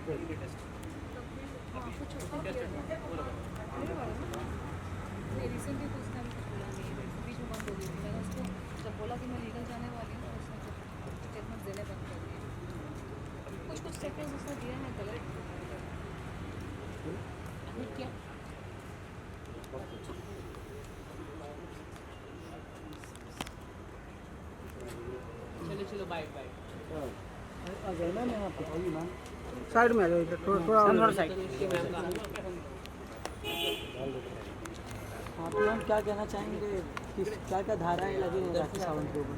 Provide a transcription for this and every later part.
हाँ कुछ उसने किया था मेरे वाला ना नहीं रिसेंटली तो उसने अभी कुछ बोला नहीं है बीच में बंद हो गई थी मैंने उसको जब बोला कि मैं लीगल जाने वाली हूँ तो उसने फिर स्टेटमेंट देने बंद कर दिए कुछ कुछ स्टेटमेंट्स उसने दिए हैं गलत क्या चलो चलो बाय बाय आ जाए मैम यहाँ पे आइए मैम साइड में आ जाओ इधर थोड़ा साइड। हाँ तो मैम क्या कहना चाहेंगे किस क्या क्या धाराएं लगी हैं राखी सावंत के ऊपर?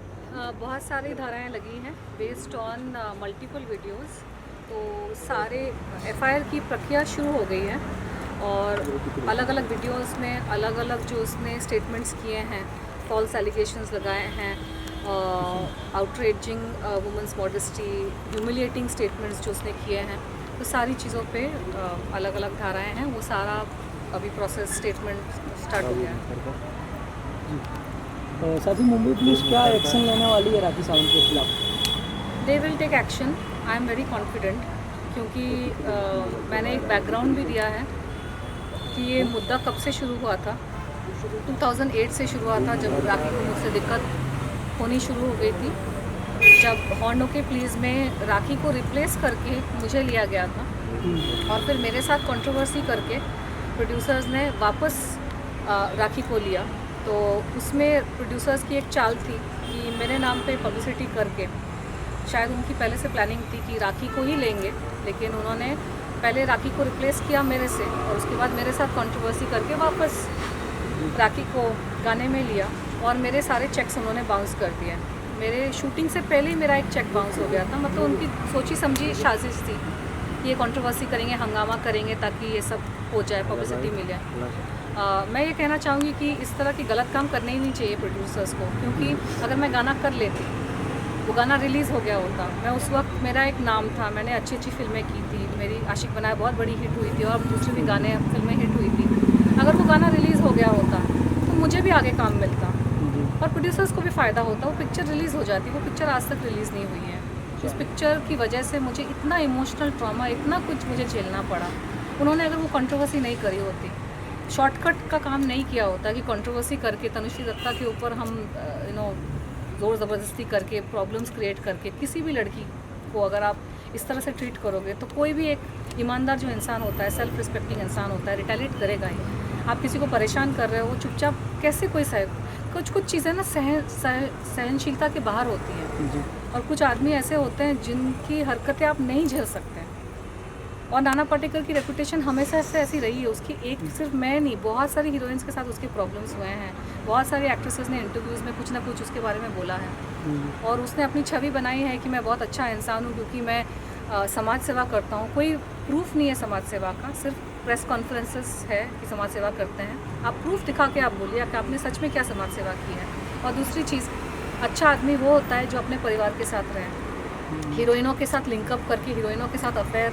बहुत सारी धाराएं लगी हैं बेस्ड ऑन मल्टीपल वीडियोस। तो सारे एफआईआर की प्रक्रिया शुरू हो गई है और अलग अलग वीडियोस में अलग अलग जो उसने स्टेटमेंट्स किए हैं फॉल्स एलिगेशंस लगाए हैं outraging women's modesty humiliating statements जो उसने किए हैं तो सारी चीज़ों पे अलग अलग धाराएं हैं वो सारा अभी प्रोसेस स्टेटमेंट स्टार्ट हो गया है। साथ ही मुंबई पुलिस क्या एक्शन लेने वाली है राखी सावंत के खिलाफ? They will take action I am very confident क्योंकि मैंने एक बैकग्राउंड भी दिया है कि ये मुद्दा कब से शुरू हुआ था 2008 से शुरू हुआ था जब राखी को मुझसे दिक्कत होनी शुरू हो गई थी जब हॉर्न ओके प्लीज़ में राखी को रिप्लेस करके मुझे लिया गया था और फिर मेरे साथ कंट्रोवर्सी करके प्रोड्यूसर्स ने वापस राखी को लिया तो उसमें प्रोड्यूसर्स की एक चाल थी कि मेरे नाम पे पब्लिसिटी करके शायद उनकी पहले से प्लानिंग थी कि राखी को ही लेंगे लेकिन उन्होंने पहले राखी को रिप्लेस किया मेरे से और उसके बाद मेरे साथ कंट्रोवर्सी करके वापस राखी को गाने में लिया और मेरे सारे चेक्स उन्होंने बाउंस कर दिए। मेरे शूटिंग से पहले ही मेरा एक चेक बाउंस हो गया था मतलब उनकी सोची समझी साजिश थी ये कंट्रोवर्सी करेंगे हंगामा करेंगे ताकि ये सब हो जाए पब्लिसिटी मिले। मैं ये कहना चाहूँगी कि इस तरह की गलत काम करने ही नहीं चाहिए प्रोड्यूसर्स को क्योंकि अगर मैं गाना कर लेती वो गाना रिलीज़ हो गया होता मैं उस वक्त मेरा एक नाम था मैंने अच्छी अच्छी फिल्में की थी मेरी आशिक बनाया बहुत बड़ी हिट हुई थी और दूसरी भी गाने फिल्में हिट हुई थी अगर वो गाना रिलीज़ हो गया होता तो मुझे भी आगे काम मिलता और प्रोड्यूसर्स को भी फ़ायदा होता वो पिक्चर रिलीज़ हो जाती वो पिक्चर आज तक रिलीज़ नहीं हुई है उस पिक्चर की वजह से मुझे इतना इमोशनल ट्रॉमा इतना कुछ मुझे झेलना पड़ा उन्होंने अगर वो कंट्रोवर्सी नहीं करी होती शॉर्टकट का काम नहीं किया होता कि कंट्रोवर्सी करके तनुश्री दत्ता के ऊपर हम ज़ोर ज़बरदस्ती करके प्रॉब्लम्स क्रिएट करके किसी भी लड़की को अगर आप इस तरह से ट्रीट करोगे तो कोई भी एक ईमानदार जो इंसान होता है सेल्फ रिस्पेक्टिंग इंसान होता है रिटेलिएट करेगा ही। आप किसी को परेशान कर रहे हो वो चुपचाप कैसे कोई कुछ चीज़ें ना सहनशीलता के बाहर होती हैं और कुछ आदमी ऐसे होते हैं जिनकी हरकतें आप नहीं झेल सकते और नाना पाटेकर की रेपुटेशन हमेशा से ऐसी रही है उसकी एक सिर्फ मैं नहीं बहुत सारी हीरोइंस के साथ उसके प्रॉब्लम्स हुए हैं बहुत सारी एक्ट्रेसेस ने इंटरव्यूज़ में कुछ ना कुछ उसके बारे में बोला है और उसने अपनी छवि बनाई है कि मैं बहुत अच्छा इंसान हूँ क्योंकि मैं समाज सेवा करता हूँ कोई प्रूफ नहीं है समाज सेवा का सिर्फ प्रेस कॉन्फ्रेंसेस है कि समाज सेवा करते हैं आप प्रूफ दिखा के आप बोलिए कि आपने सच में क्या समाज सेवा की है। और दूसरी चीज़ अच्छा आदमी वो होता है जो अपने परिवार के साथ रहे हीरोइनों के साथ लिंकअप करके हीरोइनों के साथ अफेयर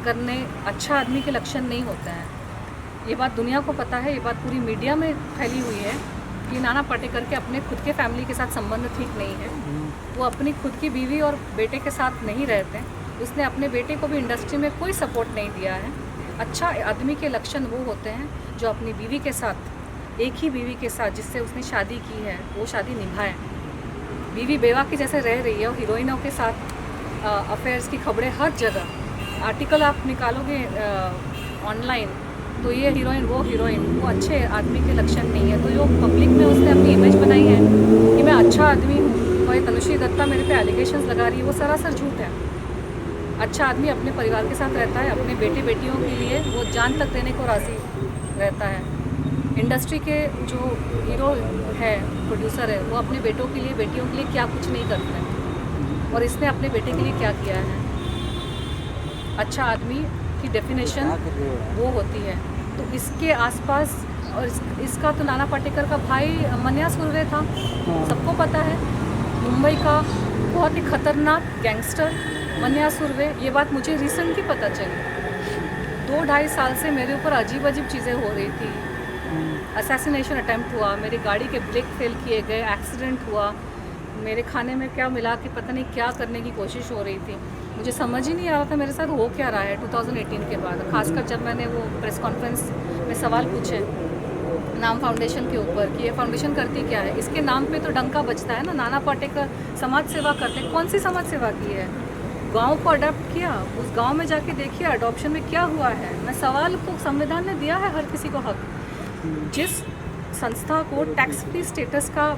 करने अच्छा आदमी के लक्षण नहीं होते हैं। ये बात दुनिया को पता है ये बात पूरी मीडिया में फैली हुई है कि नाना पाटेकर के अपने खुद के फैमिली के साथ संबंध ठीक नहीं है वो अपनी खुद की बीवी और बेटे के साथ नहीं रहते उसने अपने बेटे को भी इंडस्ट्री में कोई सपोर्ट नहीं दिया है। अच्छा आदमी के लक्षण वो होते हैं जो अपनी बीवी के साथ एक ही बीवी के साथ जिससे उसने शादी की है वो शादी निभाए बीवी बेवा की जैसे रह रही है और हीरोइनों के साथ अफेयर्स की खबरें हर जगह आर्टिकल आप निकालोगे ऑनलाइन तो ये हीरोइन वो अच्छे आदमी के लक्षण नहीं है। तो जो पब्लिक में उसने अपनी इमेज बनाई है कि मैं अच्छा आदमी हूँ और ये तनुश्री दत्ता मेरे पे एलिगेशंस लगा रही है वो सरासर झूठ है। अच्छा आदमी अपने परिवार के साथ रहता है अपने बेटे बेटियों के लिए वो जान तक देने को राज़ी रहता है। इंडस्ट्री के जो हीरो है प्रोड्यूसर है वो अपने बेटों के लिए बेटियों के लिए क्या कुछ नहीं करते हैं और इसने अपने बेटे के लिए क्या किया है। अच्छा आदमी की डेफिनेशन वो होती है तो इसके आसपास और इसका तो नाना पाटेकर का भाई मन्या सुर्वे था सबको पता है मुंबई का बहुत ही खतरनाक गैंगस्टर मन्या सुर्वे। ये बात मुझे रिसेंटली पता चली 2-2.5 साल से मेरे ऊपर अजीब अजीब चीज़ें हो रही थी असैसिनेशन अटैम्प्ट हुआ मेरी गाड़ी के ब्रेक फेल किए गए एक्सीडेंट हुआ मेरे खाने में क्या मिला कि पता नहीं क्या करने की कोशिश हो रही थी। मुझे समझ ही नहीं आ रहा था मेरे साथ हो क्या रहा है 2018 के बाद, खासकर जब मैंने वो प्रेस कॉन्फ्रेंस में सवाल पूछे नाम फाउंडेशन के ऊपर कि ये फाउंडेशन करती क्या है। इसके नाम पे तो डंका बजता है ना, नाना पाटेकर समाज सेवा करते हैं। कौन सी समाज सेवा की है? गांव को अडॉप्ट किया, उस गांव में जाके देखिए अडॉप्शन में क्या हुआ है। मैं सवाल को, संविधान ने दिया है हर किसी को हक। जिस संस्था को टैक्स फ्री स्टेटस का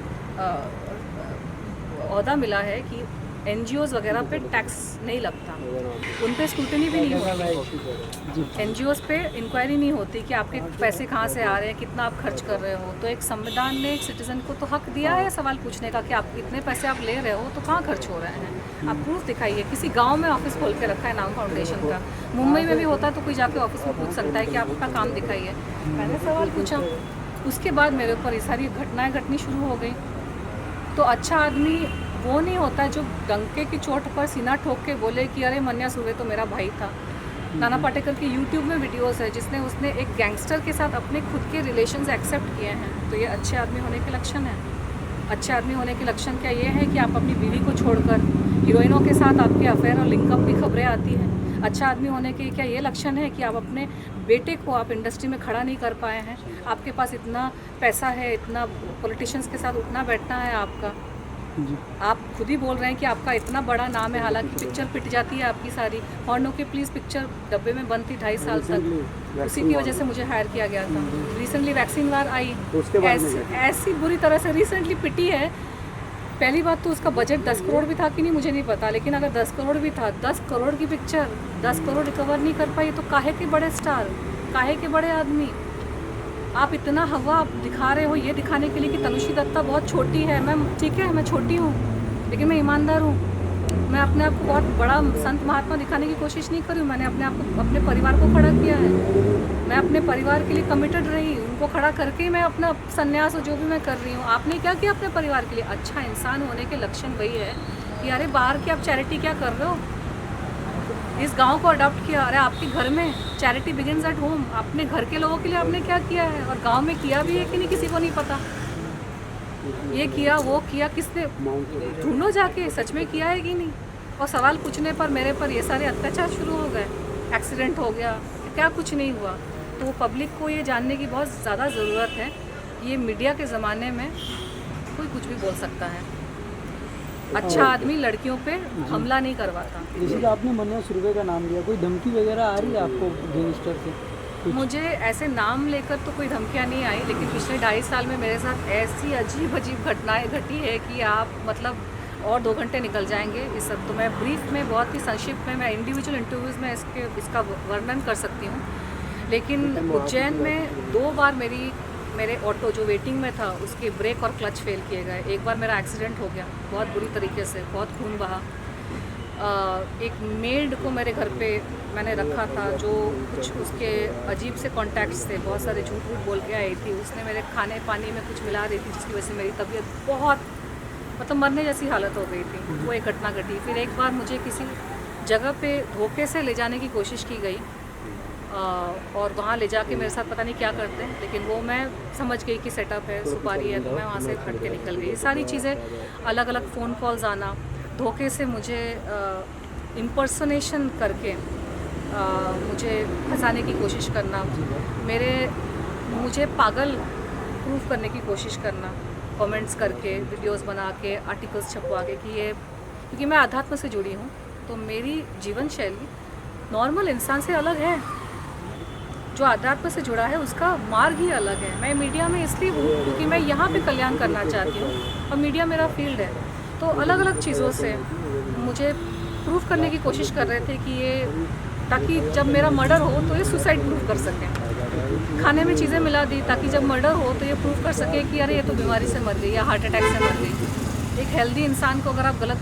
ओहदा मिला है कि NGOs वगैरह पे टैक्स नहीं लगता, उन पे स्क्रूटनी भी नहीं होती, NGOs पे इंक्वायरी नहीं होती कि आपके पैसे कहाँ से आ रहे हैं, कितना आप खर्च कर रहे हो। तो एक संविधान ने एक सिटीजन को तो हक दिया है सवाल पूछने का कि आप इतने पैसे आप ले रहे हो तो कहाँ खर्च हो रहे हैं, आप प्रूफ दिखाइए। किसी गांव में ऑफिस खोल के रखा है नाम फाउंडेशन का, मुंबई में भी होता है तो कोई जाके ऑफिस में पूछ सकता है कि आप अपना काम दिखाइए। मैंने सवाल पूछा, उसके बाद मेरे ऊपर ये सारी घटनाएँ घटनी शुरू हो गई। तो अच्छा आदमी वो नहीं होता जो डंके की चोट पर सीना ठोक के बोले कि अरे मन्या सुर्वे तो मेरा भाई था। नाना पाटेकर की यूट्यूब में वीडियोस है जिसने उसने एक गैंगस्टर के साथ अपने खुद के रिलेशंस एक्सेप्ट किए हैं। तो ये अच्छे आदमी होने के लक्षण है। अच्छे आदमी होने के लक्षण क्या ये है कि आप अपनी बीवी को छोड़कर हीरोइनों के साथ आपके अफेयर और लिंकअप की खबरें आती हैं। अच्छा आदमी होने के क्या ये लक्षण है कि आप अपने बेटे को आप इंडस्ट्री में खड़ा नहीं कर पाए हैं, आपके पास इतना पैसा है, इतना पॉलिटिशियंस के साथ उठना बैठना है आपका, आप खुद ही बोल रहे हैं कि आपका इतना बड़ा नाम है, हालांकि पिक्चर पिट जाती है आपकी सारी। हॉर्न के प्लीज़ पिक्चर डब्बे में बंद थी 2.5 साल तक, उसी की वजह से मुझे हायर किया गया था। रिसेंटली वैक्सीन वार आई, ऐसी बुरी तरह से रिसेंटली पिटी है। पहली बात तो उसका बजट 10 करोड़ भी था कि नहीं मुझे नहीं पता, लेकिन अगर 10 करोड़ भी था, 10 करोड़ की पिक्चर 10 करोड़ रिकवर नहीं कर पाई तो काहे के बड़े स्टार, काहे के बड़े आदमी। आप इतना हवा आप दिखा रहे हो ये दिखाने के लिए कि तनुश्री दत्ता बहुत छोटी है। मैं ठीक है, मैं छोटी हूँ लेकिन मैं ईमानदार हूँ। मैं अपने आप को बहुत बड़ा संत महात्मा दिखाने की कोशिश नहीं करी हूँ। मैंने अपने आप को, अपने परिवार को खड़ा किया है। मैं अपने परिवार के लिए कमिटेड रही, उनको खड़ा करके ही मैं अपना संन्यास जो भी मैं कर रही हूँ। आपने क्या किया अपने परिवार के लिए? अच्छा इंसान होने के लक्षण वही है कि अरे बाहर की आप चैरिटी क्या कर रहे हो, इस गांव को अडॉप्ट किया। अरे आपके घर में चैरिटी बिगिंस एट होम। अपने घर के लोगों के लिए आपने क्या किया है और गांव में किया भी है कि नहीं किसी को नहीं पता। ये किया वो किया, किसने, ढूंढो जाके सच में किया है कि नहीं। और सवाल पूछने पर मेरे पर ये सारे अत्याचार शुरू हो गए, एक्सीडेंट हो गया, क्या कुछ नहीं हुआ। तो पब्लिक को ये जानने की बहुत ज़्यादा ज़रूरत है। ये मीडिया के ज़माने में कोई कुछ भी बोल सकता है। अच्छा आदमी लड़कियों पे हमला नहीं करवाता। जैसे कि आपने मन्या सुर्वे का नाम लिया, कोई धमकी वगैरह आ रही है आपको गैंगस्टर से? मुझे ऐसे नाम लेकर तो कोई धमकियाँ नहीं आई, लेकिन पिछले 2.5 साल में मेरे साथ ऐसी अजीब अजीब घटनाएं घटी है कि आप मतलब और 2 घंटे निकल जाएंगे इस सब। तो मैं ब्रीफ में, बहुत ही संक्षिप्त में, मैं इंडिविजुअल इंटरव्यूज़ में इसका वर्णन कर सकती हूँ। लेकिन उज्जैन में 2 बार मेरे ऑटो जो वेटिंग में था उसके ब्रेक और क्लच फेल किए गए। एक बार मेरा एक्सीडेंट हो गया बहुत बुरी तरीके से, बहुत खून बहा। एक मेड को मेरे घर पे मैंने रखा था जो कुछ उसके अजीब से कॉन्टैक्ट्स थे, बहुत सारे झूठ वूठ बोल के आई थी। उसने मेरे खाने पानी में कुछ मिला दी थी जिसकी वजह से मेरी तबीयत बहुत मतलब मरने जैसी हालत हो गई थी। वो एक घटना घटी। फिर एक बार मुझे किसी जगह पे धोखे से ले जाने की कोशिश की गई और वहाँ ले जाके मेरे साथ पता नहीं क्या करते हैं, लेकिन वो मैं समझ गई कि सेटअप है, सुपारी है, तो मैं वहाँ से हट के निकल गई। सारी चीज़ें, अलग अलग फ़ोन कॉल्स आना, धोखे से मुझे इम्पर्सनेशन करके मुझे फंसाने की कोशिश करना, मुझे पागल प्रूफ करने की कोशिश करना, कमेंट्स करके, वीडियोस बना के, आर्टिकल्स छपवा के कि ये, क्योंकि मैं अध्यात्म से जुड़ी हूँ तो मेरी जीवन शैली नॉर्मल इंसान से अलग है। जो अध्यात्म से जुड़ा है उसका मार्ग ही अलग है। मैं मीडिया में इसलिए हूँ क्योंकि मैं यहाँ पे कल्याण करना चाहती हूँ और मीडिया मेरा फील्ड है। तो अलग अलग चीज़ों से मुझे प्रूफ करने की कोशिश कर रहे थे कि ये, ताकि जब मेरा मर्डर हो तो ये सुसाइड प्रूफ कर सकें। खाने में चीज़ें मिला दी ताकि जब मर्डर हो तो ये प्रूफ कर सके कि अरे ये तो बीमारी से मर गई या हार्ट अटैक से मर गई। एक हेल्दी इंसान को अगर आप गलत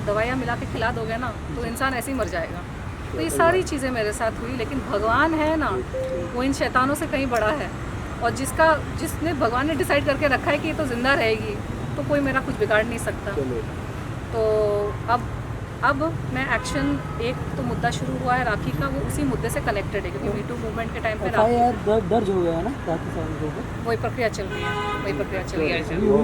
दवाइयाँ मिला के खिला दोगे ना तो इंसान ऐसे ही मर जाएगा। तो ये सारी चीज़ें मेरे साथ हुई, लेकिन भगवान है ना, वो इन शैतानों से कहीं बड़ा है। और जिसने भगवान ने डिसाइड करके रखा है कि ये तो ज़िंदा रहेगी तो कोई मेरा कुछ बिगाड़ नहीं सकता। तो अब अब मैं एक्शन, एक तो मुद्दा शुरू हुआ है राखी का, वो उसी मुद्दे से कनेक्टेड है क्योंकि मीटू मूवमेंट के टाइम पे राखी दर्ज हो गया है ना राखी सावंत के ऊपर। वही प्रक्रिया चल रही है, वही प्रक्रिया चल रही है।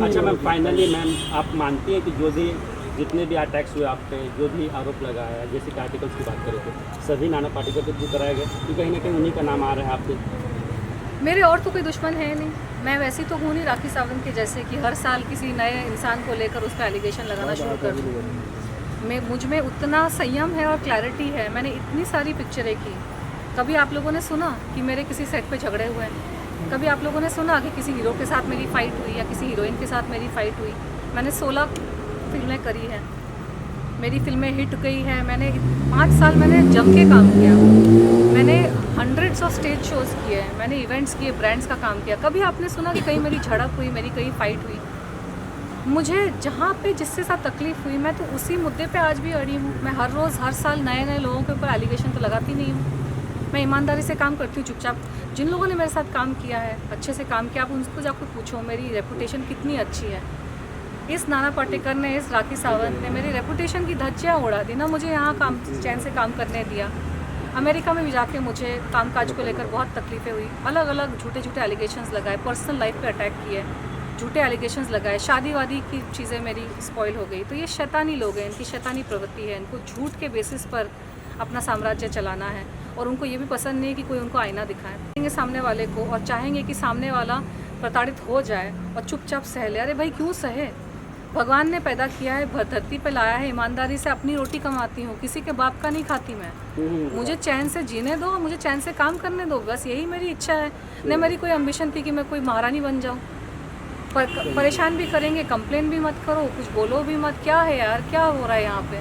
अच्छा मैम, फाइनली मैम आप मानती हैं कि जो भी जितने भी अटैक्स हुए आप पे, जो भी आरोप लगाया है, जैसे कि आर्टिकल्स की बात करें तो सभी नाना पाटेकर के थ्रू कराए गए, तो कहीं ना कहीं उन्हीं का नाम आ रहा है आपके? मेरे और तो कोई दुश्मन है नहीं, मैं वैसी तो हूँ नहीं राखी सावंत के जैसे कि हर साल किसी नए इंसान को लेकर उस पर एलिगेशन लगाना शुरू कर दूँ। मुझ में उतना संयम है और क्लैरिटी है। मैंने इतनी सारी पिक्चरें की। कभी आप लोगों ने सुना कि मेरे किसी सेट पे झगड़े हुए हैं? कभी आप लोगों ने सुना कि किसी हीरो के साथ मेरी फ़ाइट हुई या किसी हीरोइन के साथ मेरी फ़ाइट हुई? मैंने 16 फिल्में करी हैं, मेरी फिल्में हिट गई हैं। मैंने 5 साल मैंने जम के काम किया। मैंने हंड्रेड्स ऑफ स्टेज शोज़ किए हैं, मैंने इवेंट्स किए, ब्रांड्स का काम किया। कभी आपने सुना कि कहीं मेरी झड़प हुई, मेरी कहीं फ़ाइट हुई? मुझे जहाँ पे जिससे साथ तकलीफ़ हुई, मैं तो उसी मुद्दे पे आज भी अड़ी हूँ। मैं हर रोज़ हर साल नए नए लोगों के ऊपर एलिगेशन तो लगाती नहीं हूँ। मैं ईमानदारी से काम करती हूँ चुपचाप। जिन लोगों ने मेरे साथ काम किया है, अच्छे से काम किया, आप उनको जाकर पूछो मेरी रेपुटेशन कितनी अच्छी है। इस नाना पाटेकर ने, इस राखी सावंत ने मेरी रेपुटेशन की धज्जियाँ उड़ा दी ना। मुझे यहाँ काम चैन से काम करने दिया। अमेरिका में भी जाके मुझे कामकाज को लेकर बहुत तकलीफ़ें हुई। अलग अलग झूठे झूठे एलिगेशंस लगाए, पर्सनल लाइफ पे अटैक किए, झूठे एलिगेशंस लगाए, शादी वादी की चीज़ें मेरी स्पॉइल हो गई। तो ये शैतानी लोग हैं, इनकी शैतानी प्रवृत्ति है। इनको झूठ के बेसिस पर अपना साम्राज्य चलाना है और उनको ये भी पसंद नहीं है कि कोई उनको आईना दिखाए। चाहेंगे सामने वाले को और चाहेंगे कि सामने वाला प्रताड़ित हो जाए और चुपचाप सह ले। अरे भाई क्यों सहे? भगवान ने पैदा किया है, धरती पे लाया है, ईमानदारी से अपनी रोटी कमाती हूँ, किसी के बाप का नहीं खाती मैं। मुझे चैन से जीने दो, मुझे चैन से काम करने दो, बस यही मेरी इच्छा है। न मेरी कोई एम्बिशन थी कि मैं कोई महारानी बन जाऊँ। परेशान भी करेंगे, कंप्लेन भी मत करो, कुछ बोलो भी मत। क्या है यार, क्या हो रहा है यहाँ पे?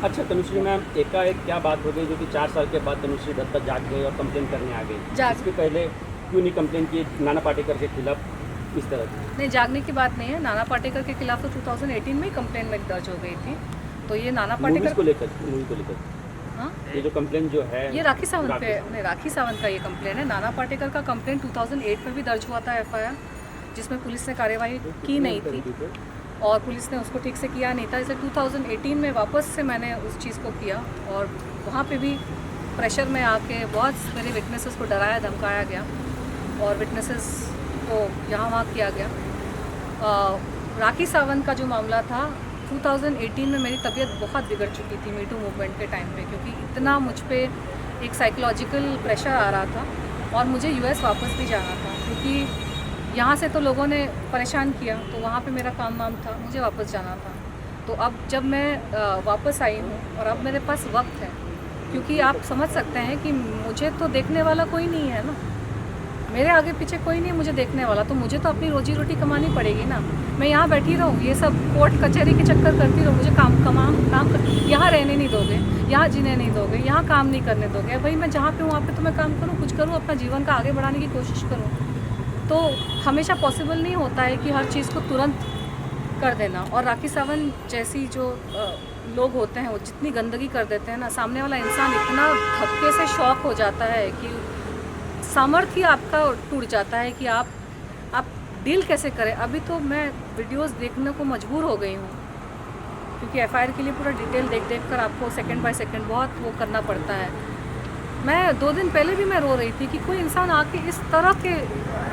अच्छा तनुश्री मैम, एकाएक क्या बात हो गई जो कि 4 साल के बाद तनुश्री दत्ता जाग गई और कंप्लेन करने आ गई? इसके पहले क्यों नहीं कंप्लेन की नाना पाटेकर के खिलाफ इस तरह की? नहीं, जागने की बात नहीं है। नाना पाटेकर के खिलाफ तो 2018 में ही कंप्लेन मेरी दर्ज हो गई थी। तो ये नाना पाटेकर को लेकर, मूवी को लेकर, हाँ, ये जो कंप्लेन जो है ये राखी सावंत पे, नहीं राखी सावंत का ये कंप्लेन है। नाना पाटेकर का कंप्लेन 2008 में भी दर्ज हुआ था FIR, जिसमें पुलिस ने कार्यवाही की नहीं थी और पुलिस ने उसको ठीक से किया नहीं था। इसे 2018 में वापस से मैंने उस चीज़ को किया और वहाँ पे भी प्रेशर में आके बहुत मेरे विटनेसेस को डराया धमकाया गया और विटनेसेस को यहाँ वहाँ किया गया। राखी सावंत का जो मामला था 2018 में मेरी तबीयत बहुत बिगड़ चुकी थी मीटू मूवमेंट के टाइम पे, क्योंकि इतना मुझ पे एक साइकोलॉजिकल प्रेशर आ रहा था और मुझे US वापस भी जाना था, क्योंकि यहाँ से तो लोगों ने परेशान किया, तो वहाँ पे मेरा काम वाम था, मुझे वापस जाना था। तो अब जब मैं वापस आई हूँ और अब मेरे पास वक्त है, क्योंकि आप समझ सकते हैं कि मुझे तो देखने वाला कोई नहीं है ना, मेरे आगे पीछे कोई नहीं मुझे देखने वाला, तो मुझे तो अपनी रोजी रोटी कमानी पड़ेगी ना। मैं यहाँ बैठी रहूँ, ये सब कोर्ट कचहरी के चक्कर करती रहूँ, मुझे काम यहाँ रहने नहीं दोगे, यहाँ जीने नहीं दोगे, यहाँ काम नहीं करने दोगे। भाई मैं जहाँ पे हूँ वहाँ पे तो मैं काम करूँ, कुछ करूँ, अपना जीवन का आगे बढ़ाने की कोशिश करूँ। तो हमेशा पॉसिबल नहीं होता है कि हर चीज़ को तुरंत कर देना। और राखी सावंत जैसी जो लोग होते हैं वो जितनी गंदगी कर देते हैं ना, सामने वाला इंसान इतना धक्के से शॉक हो जाता है कि सामर्थ्य आपका टूट जाता है कि आप डील कैसे करें। अभी तो मैं वीडियोस देखने को मजबूर हो गई हूँ, क्योंकि FIR के लिए पूरा डिटेल देख कर आपको सेकंड बाय सेकंड बहुत वो करना पड़ता है। मैं 2 दिन पहले भी मैं रो रही थी कि कोई इंसान आके इस तरह के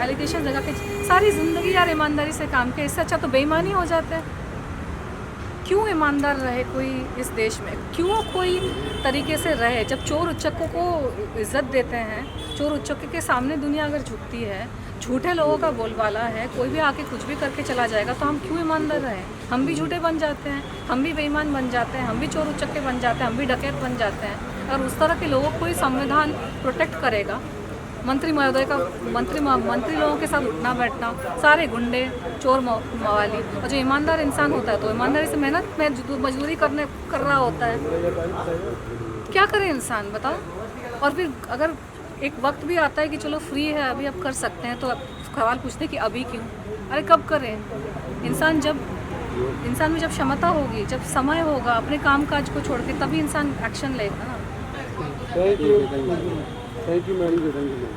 एलिगेशन लगा के सारी ज़िंदगी यार ईमानदारी से काम किया, इससे अच्छा तो बेईमानी हो जाता है। क्यों ईमानदार रहे कोई इस देश में? क्यों कोई तरीके से रहे? जब चोर उच्चकों को इज्जत देते हैं, चोर उच्चकों के सामने दुनिया अगर झुकती है, झूठे लोगों का बोलबाला है, कोई भी आके कुछ भी करके चला जाएगा, तो हम क्यों ईमानदार रहें? हम भी झूठे बन जाते हैं, हम भी बेईमान बन जाते हैं, हम भी चोर उच्चके बन जाते हैं, हम भी डकैत बन जाते हैं। अगर उस तरह के लोगों को ही संविधान प्रोटेक्ट करेगा, मंत्री महोदय का मंत्री लोगों के साथ उठना बैठना, सारे गुंडे चोर मवाली, और जो ईमानदार इंसान होता है तो ईमानदारी से मेहनत में मजदूरी कर रहा होता है। क्या करे इंसान बताओ? और फिर अगर एक वक्त भी आता है कि चलो फ्री है अभी अब कर सकते हैं, तो सवाल पूछते कि अभी क्यों? अरे कब करें? इंसान में जब क्षमता होगी, जब समय होगा अपने काम काज को छोड़ के, तभी इंसान एक्शन लेगा ना। Thank you madam, thank you.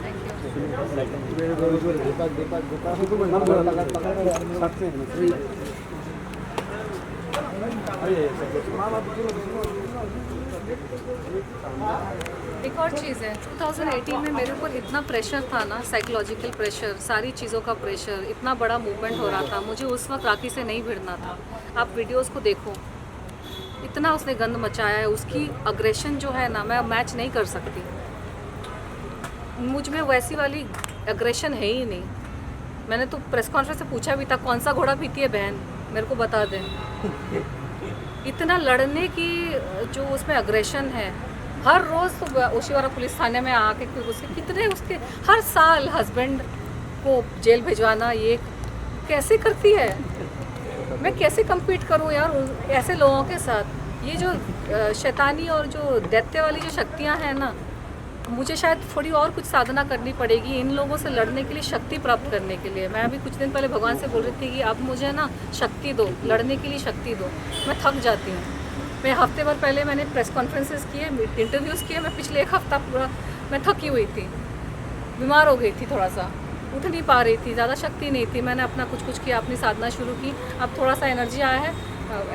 एक और चीज़ है, 2018 में मेरे ऊपर इतना प्रेशर था ना, साइकोलॉजिकल प्रेशर, सारी चीज़ों का प्रेशर, इतना बड़ा मूवमेंट हो रहा था, मुझे उस वक्त राखी से नहीं भिड़ना था। आप वीडियोस को देखो, इतना उसने गंद मचाया है, उसकी अग्रेशन जो है ना, मैं मैच नहीं कर सकती। मुझ में वैसी वाली अग्रेशन है ही नहीं। मैंने तो प्रेस कॉन्फ्रेंस में पूछा भी था, कौन सा घोड़ा पीती है बहन, मेरे को बता दें। इतना लड़ने की जो उसमें अग्रेशन है, हर रोज़ तो ओशिवारा पुलिस थाने में आके उसके कितने उसके हर साल हस्बैंड को जेल भिजवाना, ये कैसे करती है? मैं कैसे compete करूं यार ऐसे लोगों के साथ? ये जो शैतानी और जो दैत्य वाली जो शक्तियां हैं ना, मुझे शायद थोड़ी और कुछ साधना करनी पड़ेगी इन लोगों से लड़ने के लिए, शक्ति प्राप्त करने के लिए। मैं अभी कुछ दिन पहले भगवान से बोल रही थी कि अब मुझे ना शक्ति दो, लड़ने के लिए शक्ति दो। मैं थक जाती हूँ। मैं हफ्ते भर पहले मैंने प्रेस कॉन्फ्रेंसेस किए, इंटरव्यूज़ किए। मैं पिछले एक हफ्ता पूरा मैं थकी हुई थी, बीमार हो गई थी, थोड़ा सा उठ नहीं पा रही थी, ज़्यादा शक्ति नहीं थी। मैंने अपना कुछ किया, अपनी साधना शुरू की। अब थोड़ा सा एनर्जी आया है,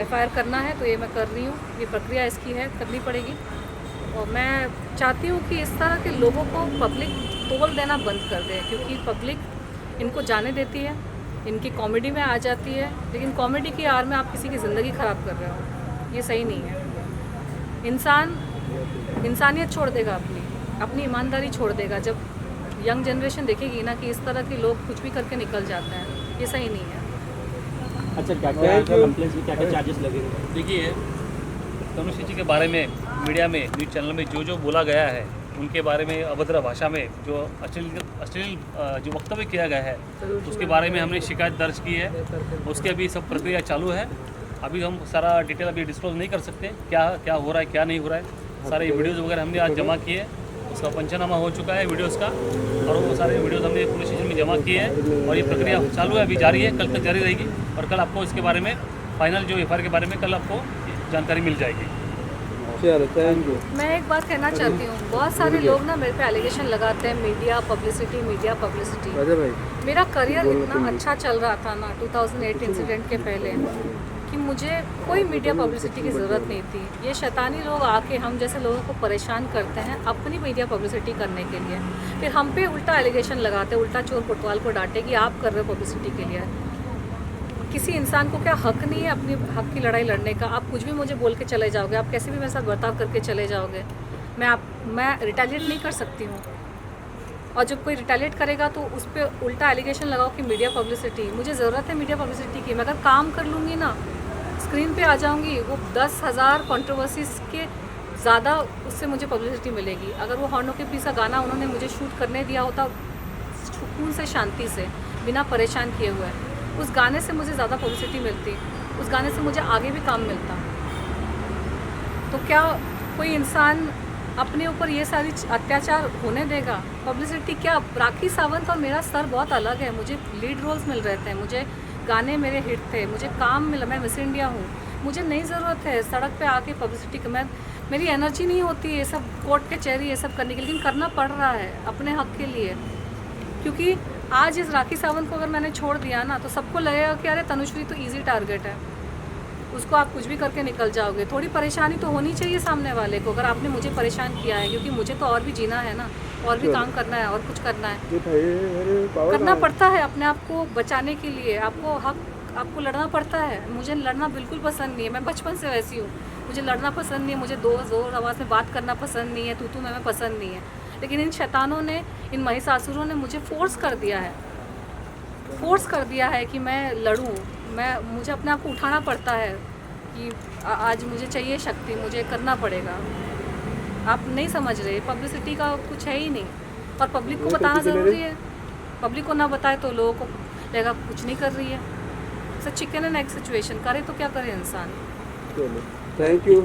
FIR करना है तो ये मैं कर रही हूँ। ये प्रक्रिया इसकी है, करनी पड़ेगी। और मैं चाहती हूँ कि इस तरह के लोगों को पब्लिक तोल देना बंद कर दे, क्योंकि पब्लिक इनको जाने देती है, इनकी कॉमेडी में आ जाती है, लेकिन कॉमेडी की आड़ में आप किसी की ज़िंदगी ख़राब कर रहे हो, ये सही नहीं है। इंसान इंसानियत छोड़ देगा, अपनी ईमानदारी छोड़ देगा जब यंग जनरेशन देखेगी ना कि इस तरह के लोग कुछ भी करके निकल जाते हैं, ये सही नहीं है। अच्छा, क्या कंप्लेंट्स में क्या चार्जेस लगेंगे? देखिए, तनुश्री जी के बारे में मीडिया में, न्यूज़ चैनल में जो बोला गया है, उनके बारे में अभद्र भाषा में जो अश्लील जो वक्तव्य किया गया है, उसके बारे में हमने शिकायत दर्ज की है। उसकी अभी सब प्रक्रिया चालू है। अभी हम सारा डिटेल अभी डिस्क्लोज नहीं कर सकते, क्या हो रहा है, क्या नहीं हो रहा है। सारे वीडियोज़ वगैरह हमने आज जमा किए, उसका पंचनामा हो चुका है वीडियोज़ का, और वो सारे वीडियोज़ हमने पुलिस स्टेशन में जमा किए हैं और ये प्रक्रिया चालू है, अभी जारी है, कल तक जारी रहेगी। और कल आपको इसके बारे में फाइनल जो FIR के बारे में कल आपको जानकारी मिल जाएगी। चलो, थैंक यू। मैं एक बात कहना चाहती हूँ, बहुत सारे लोग ना मेरे पे एलिगेशन लगाते हैं, मीडिया पब्लिसिटी। राजा भाई, मेरा करियर इतना अच्छा चल रहा था ना 2008 इंसिडेंट के पहले, कि मुझे कोई मीडिया पब्लिसिटी की ज़रूरत नहीं थी। ये शैतानी लोग आके हम जैसे लोगों को परेशान करते हैं अपनी मीडिया पब्लिसिटी करने के लिए, फिर हम पे उल्टा एलिगेशन लगाते, उल्टा चोर कोतवाल को डांटे कि आप कर रहे हो पब्लिसिटी के लिए। किसी इंसान को क्या हक नहीं है अपनी हक की लड़ाई लड़ने का? आप कुछ भी मुझे बोल के चले जाओगे, आप कैसे भी मेरे साथ बर्ताव करके चले जाओगे, मैं रिटेलिएट नहीं कर सकती हूँ। और जब कोई रिटेलिएट करेगा तो उस पर उल्टा एलिगेशन लगाओ कि मीडिया पब्लिसिटी। मुझे ज़रूरत है मीडिया पब्लिसिटी की। मैं अगर काम कर लूँगी ना, स्क्रीन पे आ जाऊँगी, वो 10,000 कंट्रोवर्सीज के ज़्यादा उससे मुझे पब्लिसिटी मिलेगी। अगर वो हॉर्नो के पीस का गाना उन्होंने मुझे शूट करने दिया होता सुकून से, शांति से, बिना परेशान किए हुए, उस गाने से मुझे ज़्यादा पब्लिसिटी मिलती, उस गाने से मुझे आगे भी काम मिलता। तो क्या कोई इंसान अपने ऊपर ये सारी अत्याचार होने देगा? पब्लिसिटी क्या? राखी सावंत और मेरा स्तर बहुत अलग है। मुझे लीड रोल्स मिल रहे थे, मुझे गाने मेरे हिट थे, मुझे काम मिला, मैं मिस इंडिया हूँ। मुझे नहीं ज़रूरत है सड़क पे आके पब्लिसिटी की। मेरी एनर्जी नहीं होती है ये सब कोर्ट कचहरी ये सब करने के लिए, लेकिन करना पड़ रहा है अपने हक के लिए। क्योंकि आज इस राखी सावंत को अगर मैंने छोड़ दिया ना, तो सबको लगेगा कि अरे तनुश्री तो ईजी टारगेट है, उसको आप कुछ भी करके निकल जाओगे। थोड़ी परेशानी तो होनी चाहिए सामने वाले को, अगर आपने मुझे परेशान किया है, क्योंकि मुझे तो और भी जीना है ना, और भी काम करना है, और कुछ करना है, करना पड़ता है अपने आप को बचाने के लिए। आपको लड़ना पड़ता है। मुझे लड़ना बिल्कुल पसंद नहीं है, मैं बचपन से वैसी हूँ। मुझे लड़ना पसंद नहीं है, मुझे जोर आवाज़ में बात करना पसंद नहीं है, तू मैं पसंद नहीं है। लेकिन इन शैतानों ने, इन महिषासुरों ने मुझे फोर्स कर दिया है कि मैं लड़ूं। मुझे अपने आप को उठाना पड़ता है कि आज मुझे चाहिए शक्ति, मुझे करना पड़ेगा। आप नहीं समझ रहे, पब्लिसिटी का कुछ है ही नहीं, और पब्लिक को बताना ज़रूरी है। पब्लिक को ना बताए तो लोगों को लगेगा कुछ नहीं कर रही है। चिकन एंड एग सिचुएशन, करे तो क्या करे इंसान। Thank you.